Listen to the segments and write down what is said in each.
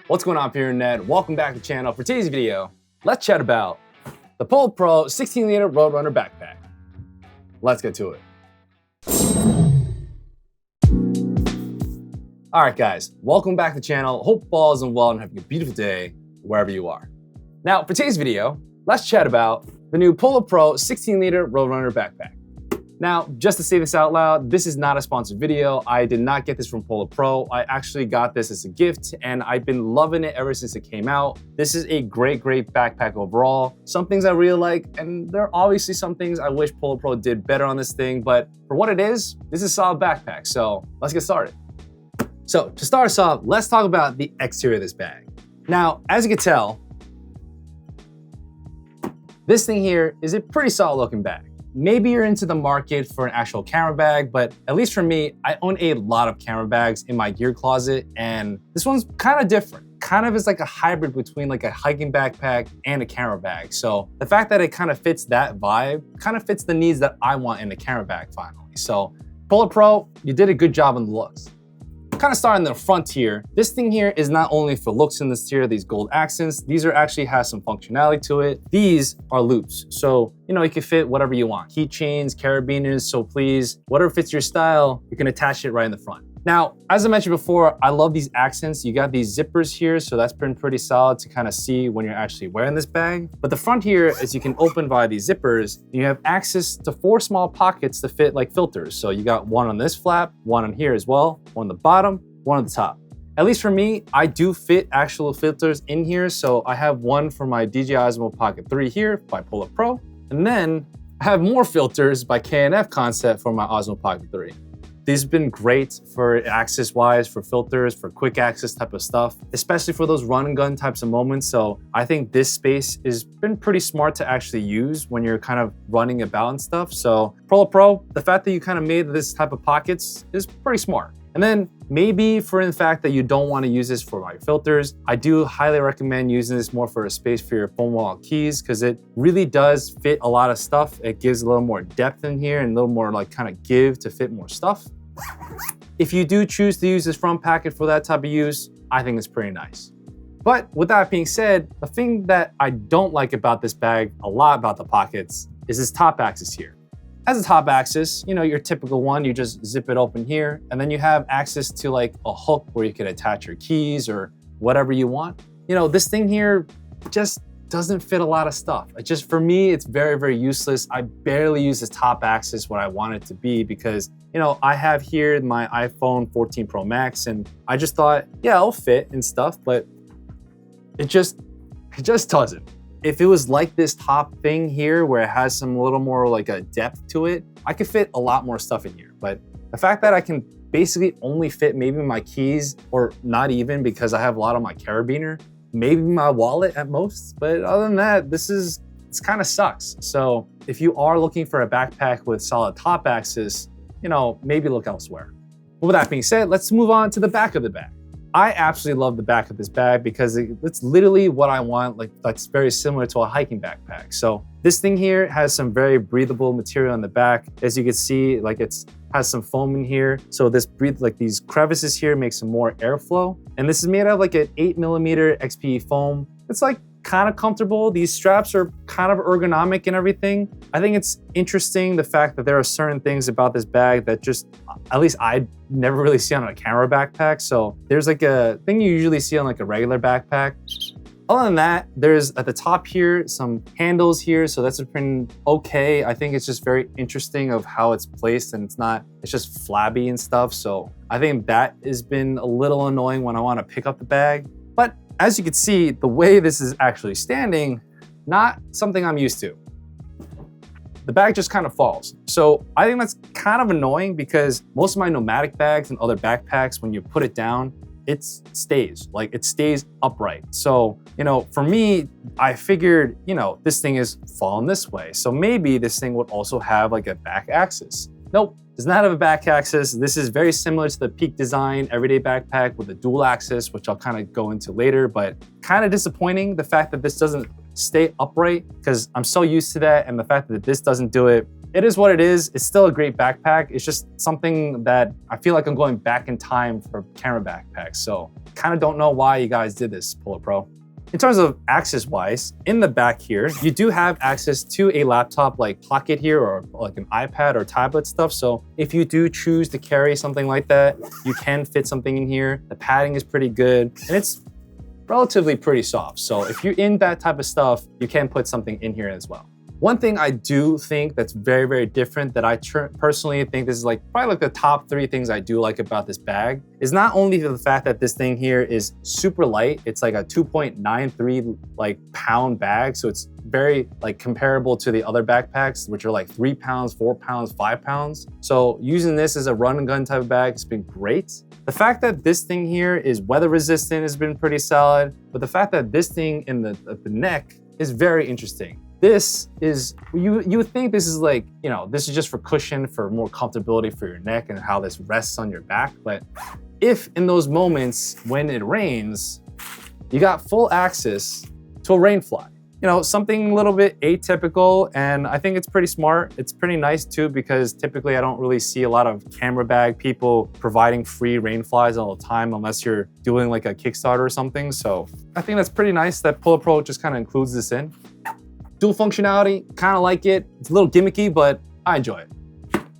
What's going on, Internet? Welcome back to the channel. For today's video, let's chat about the PolarPro 16-liter RoadRunner backpack. Let's get to it. All right, guys, welcome back to the channel. Hope all is well and having a beautiful day wherever you are. Now, for today's video, let's chat about the new PolarPro 16-liter RoadRunner backpack. Now, just to say this out loud, this is not a sponsored video. I did not get this from PolarPro. I actually got this as a gift and I've been loving it ever since it came out. This is a great backpack overall. Some things I really like, and there are obviously some things I wish PolarPro did better on this thing, but for what it is, this is a solid backpack. So let's get started. So to start us off, let's talk about the exterior of this bag. Now, as you can tell, this thing here is a pretty solid looking bag. Maybe you're into the market for an actual camera bag, but at least for me, I own a lot of camera bags in my gear closet, and this one's kind of different. Kind of is like a hybrid between like a hiking backpack and a camera bag. So the fact that it kind of fits that vibe, kind of fits the needs that I want in a camera bag finally. So PolarPro, you did a good job on the looks. Kind of starting in the front here, this thing here is not only for looks in this tier, these gold accents, these are actually has some functionality to it. These are loops, so you can fit whatever you want. Keychains, carabiners, so please, whatever fits your style, you can attach it right in the front. Now, as I mentioned before, I love these accents. You got these zippers here, so that's been pretty solid to kind of see when you're actually wearing this bag. But the front here is you can open via these zippers. You have access to 4 small pockets to fit like filters. So you got one on this flap, one on here as well, one on the bottom, one on the top. At least for me, I do fit actual filters in here. So I have one for my DJI Osmo Pocket 3 here by PolarPro. And then I have more filters by K&F Concept for my Osmo Pocket 3. These have been great for access-wise, for filters, for quick access type of stuff, especially for those run and gun types of moments. So I think this space has been pretty smart to actually use when you're kind of running about and stuff. So PolarPro, the fact that you kind of made this type of pockets is pretty smart. And then maybe for the fact that you don't want to use this for my filters, I do highly recommend using this more for a space for your phone wallet keys, because it really does fit a lot of stuff. It gives a little more depth in here and a little more like kind of give to fit more stuff. If you do choose to use this front packet for that type of use, I think it's pretty nice. But with that being said, the thing that I don't like about this bag a lot about the pockets is this top axis here. As a top axis, your typical one, you just zip it open here, and then you have access to like a hook where you could attach your keys or whatever you want. This thing here just doesn't fit a lot of stuff. For me, it's very useless. I barely use this top axis what I want it to be because, I have here my iPhone 14 Pro Max, and I just thought, yeah, it'll fit and stuff, but it just doesn't. If it was like this top thing here where it has some little more like a depth to it, I could fit a lot more stuff in here. But the fact that I can basically only fit maybe my keys, or not even, because I have a lot on my carabiner, maybe my wallet at most. But other than that, it's kind of sucks. So if you are looking for a backpack with solid top axis, maybe look elsewhere. But with that being said, let's move on to the back of the bag. I absolutely love the back of this bag because it's literally what I want. That's very similar to a hiking backpack. So this thing here has some very breathable material on the back. As you can see, has some foam in here. So these crevices here make some more airflow. And this is made out of like an 8mm XPE foam. It's kind of comfortable. These straps are kind of ergonomic and everything. I think it's interesting the fact that there are certain things about this bag that just, at least I never really see on a camera backpack. So there's like a thing you usually see on like a regular backpack. Other than that, there's at the top here, some handles here. So that's been okay. I think it's just very interesting of how it's placed, and it's just flabby and stuff. So I think that has been a little annoying when I want to pick up the bag. But as you can see, the way this is actually standing, not something I'm used to. The bag just kind of falls. So I think that's kind of annoying because most of my nomadic bags and other backpacks, when you put it down, it stays upright. So, for me, I figured, this thing is falling this way. So maybe this thing would also have like a back axis. Nope, does not have a back axis. This is very similar to the Peak Design everyday backpack with a dual axis, which I'll kind of go into later, but kind of disappointing the fact that this doesn't stay upright because I'm so used to that, and the fact that this doesn't do it it is what it is. It's still a great backpack. It's just something that I feel like I'm going back in time for camera backpacks. So kind of don't know why you guys did this, PolarPro. In terms of access wise, in the back here, you do have access to a laptop like pocket here or like an iPad or tablet stuff. So if you do choose to carry something like that, you can fit something in here. The padding is pretty good and it's relatively pretty soft. So if you're in that type of stuff, you can put something in here as well. One thing I do think that's very, very different that I personally think this is like probably like the top 3 things I do like about this bag is not only the fact that this thing here is super light. It's like a 2.93 like pound bag. So it's very like comparable to the other backpacks, which are like 3 pounds, 4 pounds, 5 pounds. So using this as a run and gun type of bag has been great. The fact that this thing here is weather resistant has been pretty solid, but the fact that this thing in the neck is very interesting. This is, you would think this is like, you know, this is just for cushion, for more comfortability for your neck and how this rests on your back. But if in those moments when it rains, you got full access to a rain fly. You know, something a little bit atypical, and I think it's pretty smart. It's pretty nice too, because typically I don't really see a lot of camera bag people providing free rain flies all the time unless you're doing like a Kickstarter or something. So I think that's pretty nice that PolarPro just kind of includes this in. Dual functionality, kind of like it. It's a little gimmicky, but I enjoy it.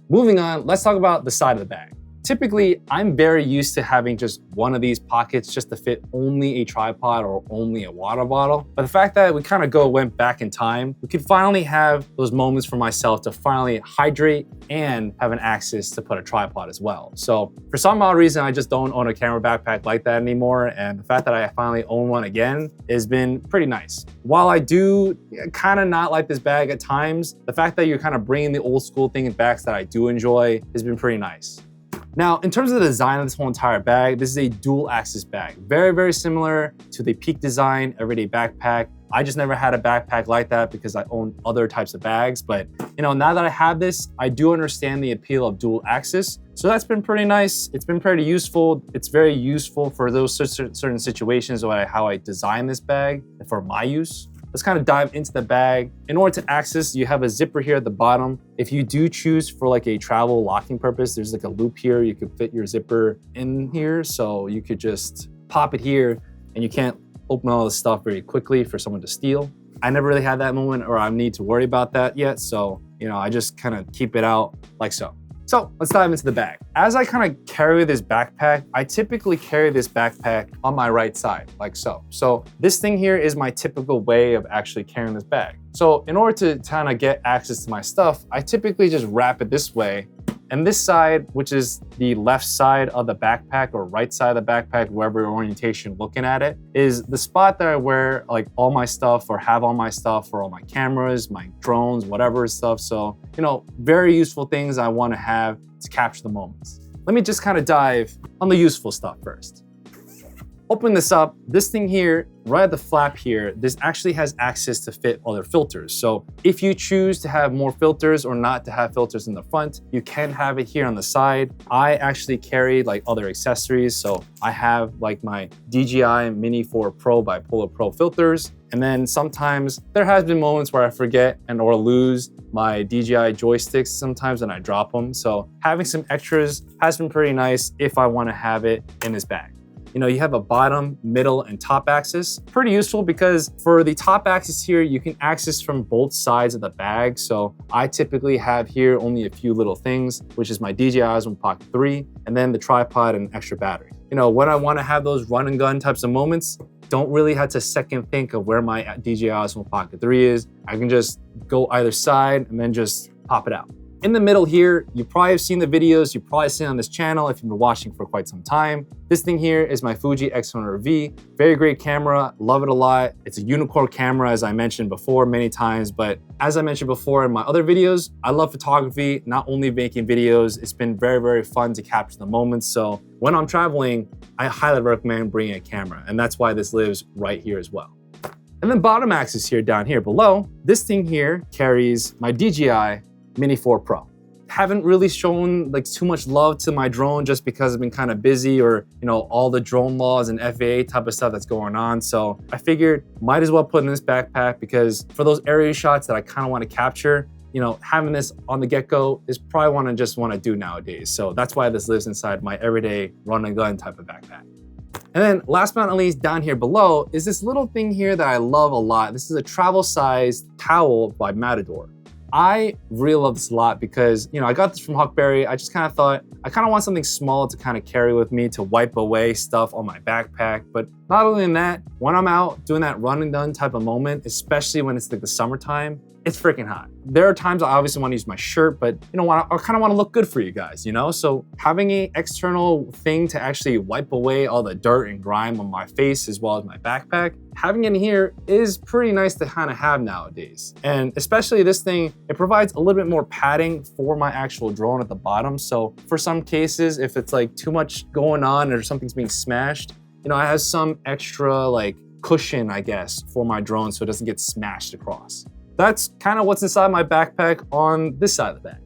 Moving on, let's talk about the side of the bag. Typically, I'm very used to having just one of these pockets just to fit only a tripod or only a water bottle. But the fact that we kind of went back in time, we could finally have those moments for myself to finally hydrate and have an access to put a tripod as well. So for some odd reason, I just don't own a camera backpack like that anymore. And the fact that I finally own one again has been pretty nice. While I do kind of not like this bag at times, the fact that you're kind of bringing the old school thing in bags that I do enjoy has been pretty nice. Now, in terms of the design of this whole entire bag, this is a dual axis bag. Very, very similar to the Peak Design everyday backpack. I just never had a backpack like that because I own other types of bags. But you know, now that I have this, I do understand the appeal of dual axis. So that's been pretty nice. It's been pretty useful. It's very useful for those certain situations where how I design this bag for my use. Let's kind of dive into the bag. In order to access, you have a zipper here at the bottom. If you do choose for like a travel locking purpose, there's like a loop here. You could fit your zipper in here. So you could just pop it here and you can't open all this stuff very quickly for someone to steal. I never really had that moment or I need to worry about that yet. So, you know, I just kind of keep it out like so. So let's dive into the bag. As I kind of carry this backpack, I typically carry this backpack on my right side, like so. So this thing here is my typical way of actually carrying this bag. So in order to kind of get access to my stuff, I typically just wrap it this way. And this side, which is the left side of the backpack or right side of the backpack, wherever orientation looking at it, is the spot that I wear like all my stuff or have all my stuff or all my cameras, my drones, whatever stuff. So, you know, very useful things I want to have to capture the moments. Let me just kind of dive on the useful stuff first. Open this up, this thing here, right at the flap here, this actually has access to fit other filters. So if you choose to have more filters or not to have filters in the front, you can have it here on the side. I actually carry like other accessories. So I have like my DJI Mini 4 Pro by PolarPro filters. And then sometimes there has been moments where I forget and or lose my DJI joysticks sometimes and I drop them. So having some extras has been pretty nice if I want to have it in this bag. You know, you have a bottom, middle, and top axis. Pretty useful because for the top axis here, you can access from both sides of the bag. So I typically have here only a few little things, which is my DJI Osmo Pocket 3, and then the tripod and extra battery. You know, when I want to have those run and gun types of moments, don't really have to second think of where my DJI Osmo Pocket 3 is. I can just go either side and then just pop it out. In the middle here, you probably have seen the videos, you've probably seen on this channel if you've been watching for quite some time. This thing here is my Fuji X100V. Very great camera, love it a lot. It's a unicorn camera, as I mentioned before many times, but as I mentioned before in my other videos, I love photography, not only making videos, it's been very, very fun to capture the moments. So when I'm traveling, I highly recommend bringing a camera, and that's why this lives right here as well. And then bottom axis here, down here below, this thing here carries my DJI Mini 4 Pro. Haven't really shown like too much love to my drone just because I've been kind of busy or, you know, all the drone laws and FAA type of stuff that's going on. So I figured might as well put in this backpack because for those area shots that I kind of want to capture, having this on the get-go is probably what I just want to do nowadays. So that's why this lives inside my everyday run and gun type of backpack. And then last but not least, down here below is this little thing here that I love a lot. This is a travel-sized towel by Matador. I really love this a lot because, I got this from Huckberry. I just kind of thought, I kind of want something small to kind of carry with me to wipe away stuff on my backpack. But not only than that, when I'm out doing that run and gun type of moment, especially when it's like the summertime, it's freaking hot. There are times I obviously want to use my shirt, but I kind of want to look good for you guys, So having an external thing to actually wipe away all the dirt and grime on my face as well as my backpack, having it in here is pretty nice to kind of have nowadays. And especially this thing, it provides a little bit more padding for my actual drone at the bottom. So for some cases, if it's like too much going on or something's being smashed, it has some extra like cushion, I guess, for my drone so it doesn't get smashed across. That's kind of what's inside my backpack on this side of the bag.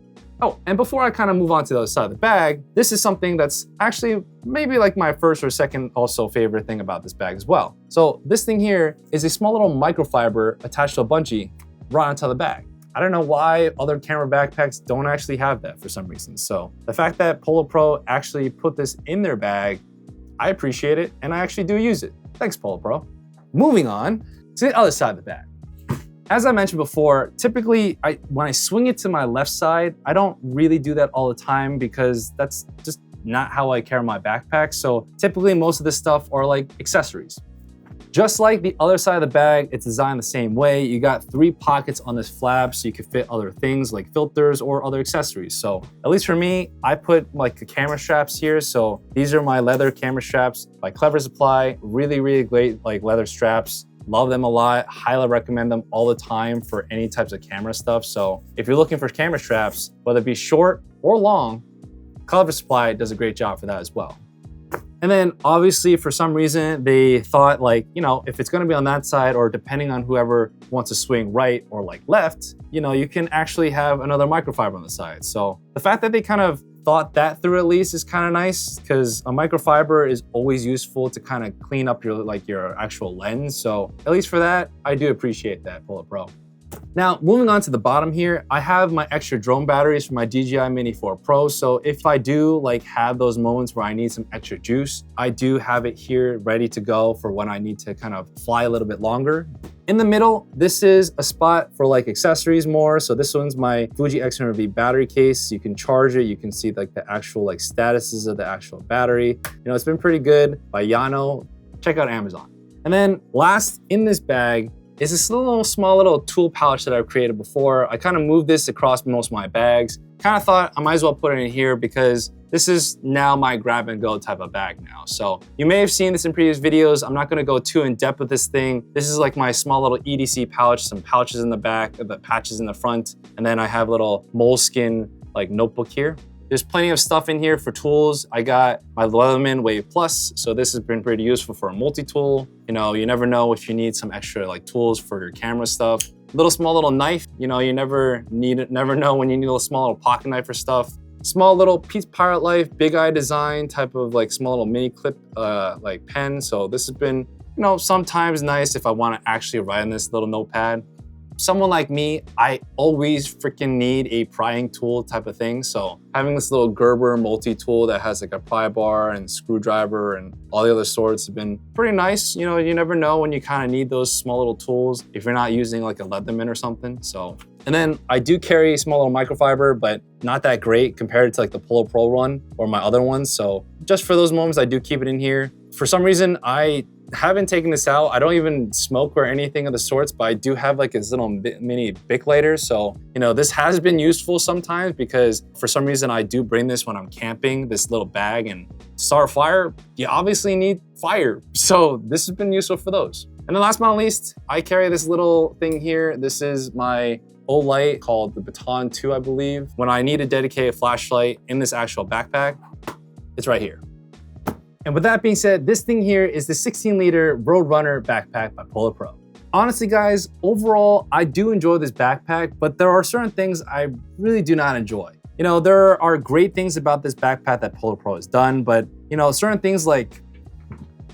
Oh, and before I kind of move on to the other side of the bag, this is something that's actually maybe like my first or second also favorite thing about this bag as well. So this thing here is a small little microfiber attached to a bungee right onto the bag. I don't know why other camera backpacks don't actually have that for some reason. So the fact that PolarPro actually put this in their bag, I appreciate it, and I actually do use it. Thanks, PolarPro. Moving on to the other side of the bag. As I mentioned before, typically when I swing it to my left side, I don't really do that all the time because that's just not how I carry my backpack. So typically most of this stuff are like accessories. Just like the other side of the bag, it's designed the same way. You got 3 pockets on this flap so you can fit other things like filters or other accessories. So at least for me, I put like the camera straps here. So these are my leather camera straps by Clever Supply. Really, really great like leather straps. Love them a lot, highly recommend them all the time for any types of camera stuff. So if you're looking for camera straps, whether it be short or long, Clever Supply does a great job for that as well. And then obviously for some reason, they thought like, if it's gonna be on that side or depending on whoever wants to swing right or like left, you can actually have another microfiber on the side. So the fact that they kind of thought that through at least is kind of nice because a microfiber is always useful to kind of clean up your actual lens. So at least for that, I do appreciate that, PolarPro. Now, moving on to the bottom here, I have my extra drone batteries for my DJI Mini 4 Pro. So if I do have those moments where I need some extra juice, I do have it here ready to go for when I need to kind of fly a little bit longer. In the middle, this is a spot for accessories more. So this one's my Fuji X100V battery case. You can charge it. You can see the actual statuses of the actual battery. It's been pretty good by Yano. Check out Amazon. And then last in this bag is this small little tool pouch that I've created before. I kind of moved this across most of my bags. Kind of thought I might as well put it in here because this is now my grab and go type of bag now. So you may have seen this in previous videos. I'm not gonna go too in depth with this thing. This is my small little EDC pouch, some pouches in the back, the patches in the front. And then I have a little moleskin notebook here. There's plenty of stuff in here for tools. I got my Leatherman Wave Plus, so this has been pretty useful for a multi-tool. You never know if you need some extra tools for your camera stuff. Small little knife, you never know when you need a small little pocket knife for stuff. Small little Pete's Pirate Life, Big Eye design type of small little mini clip pen. So this has been, sometimes nice if I want to actually write on this little notepad. Someone like me, I always freaking need a prying tool type of thing. So having this little Gerber multi-tool that has a pry bar and screwdriver and all the other sorts have been pretty nice. You never know when you kind of need those small little tools if you're not using a Leatherman or something. So, and then I do carry a small little microfiber, but not that great compared to the PolarPro one or my other ones. So just for those moments, I do keep it in here. For some reason, I haven't taken this out. I don't even smoke or anything of the sorts, but I do have this little mini Bic lighter. So, this has been useful sometimes because for some reason I do bring this when I'm camping, this little bag, and to start a fire, you obviously need fire. So this has been useful for those. And then last but not least, I carry this little thing here. This is my old light called the Baton 2, I believe. When I need a dedicated flashlight in this actual backpack, it's right here. And with that being said, this thing here is the 16-liter RoadRunner backpack by PolarPro. Honestly, guys, overall, I do enjoy this backpack, but there are certain things I really do not enjoy. There are great things about this backpack that PolarPro has done, but certain things like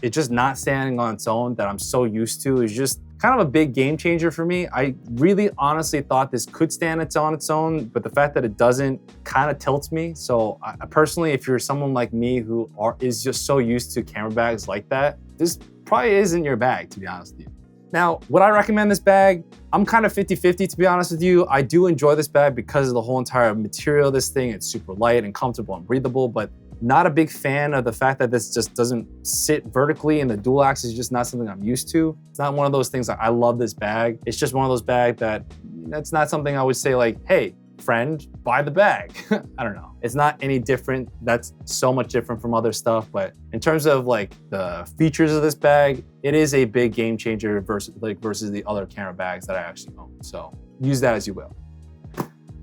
it just not standing on its own that I'm so used to is just kind of a big game changer for me. I really honestly thought this could stand on its own, but the fact that it doesn't kind of tilts me. So I personally, if you're someone like me who is just so used to camera bags like that, this probably isn't your bag, to be honest with you. Now, would I recommend this bag? I'm kind of 50-50, to be honest with you. I do enjoy this bag because of the whole entire material of this thing. It's super light and comfortable and breathable, but not a big fan of the fact that this just doesn't sit vertically and the dual axis is just not something I'm used to. It's not one of those things that I love this bag. It's just one of those bags that's not something I would say like, hey, friend, buy the bag. I don't know. It's not any different. That's so much different from other stuff. But in terms of like the features of this bag, it is a big game changer versus the other camera bags that I actually own. So use that as you will.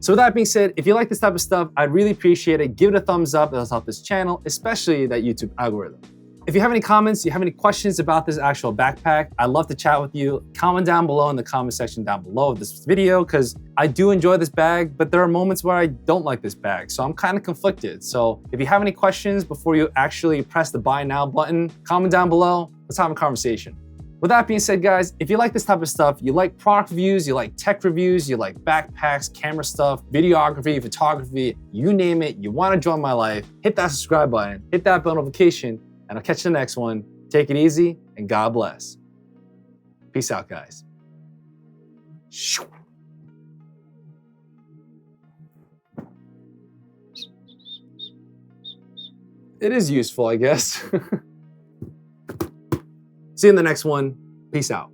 So with that being said, if you like this type of stuff, I'd really appreciate it. Give it a thumbs up. It'll help this channel, especially that YouTube algorithm. If you have any comments, you have any questions about this actual backpack, I'd love to chat with you. Comment down below in the comment section down below of this video, because I do enjoy this bag, but there are moments where I don't like this bag. So I'm kind of conflicted. So if you have any questions before you actually press the buy now button, comment down below. Let's have a conversation. With that being said, guys, if you like this type of stuff, you like product reviews, you like tech reviews, you like backpacks, camera stuff, videography, photography, you name it, you want to join my life, hit that subscribe button, hit that bell notification, and I'll catch you in the next one. Take it easy, and God bless. Peace out, guys. It is useful, I guess. See you in the next one. Peace out.